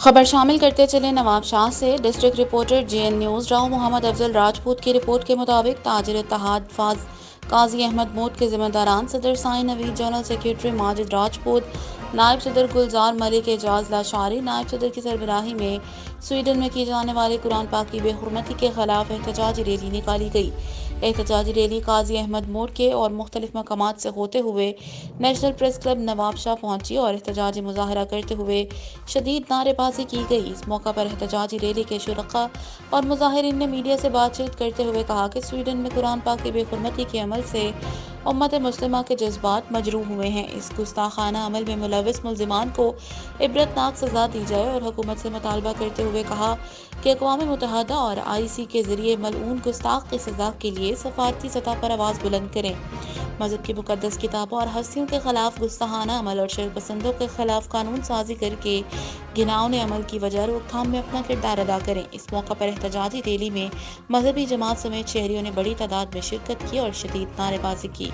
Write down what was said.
खबर शामिल करते चले नवाब शाह से। District reporter JN news. Rao Mohammad Afzal Rajput की रिपोर्ट के मुताबिक ताजिर इत्तेहाद फाज काजी अहमद मोट के जिम्मेदारान सदर साइन नवीद, जनरल सेक्रेटरी माजिद राजपूत, नायब सदर गुलजार मलिक एजाज लाशारी, नायब सदर की सरबराही में स्वीडन में की जाने वाली कुरान पाक की बेहुरमती के खिलाफ एहतजाजी रैली निकाली गई। एहतजाजी रैली काजी अहमद मोड़ के और मुख्तलिफ मकामात से होते हुए national press club Nawab Shah पहुंची और एहतजाजी मुजाहरा करते हुए शदीद नारेबाजी की गई। इस मौका पर एहतजाजी रैली के शुरका और मुजाहिरीन ने मीडिया से बातचीत करते हुए कहा कि स्वीडन में कुरान पाक की बेहुरमती के अमल से उम्मत मुस्लिमा के जज्बात मजरूह हुए हैं। इस गुस्ताखाना अमल में मुलविस मुल्जिमान को इबरतनाक सजा दी जाए और हुकूमत से मुतालबा करते हुए कहा कि अक़वाम मुत्तहदा और IC के जरिए मलऊन गुस्ताख की सजा के लिए सफारती सतह पर आवाज़ बुलंद करें। मज़हब की मुक़द्दस किताबों और हस्तियों के खिलाफ गुस्ताखाना अमल और शरपसंदों के खिलाफ कानून साजी करके घिनौने अमल की वजह रोकथाम में अपना किरदार अदा करें। इस मौका पर एहतजाजी रैली में मजहबी जमात समेत शहरियों ने बड़ी तादाद में शिरकत की और शदीद नारेबाजी की।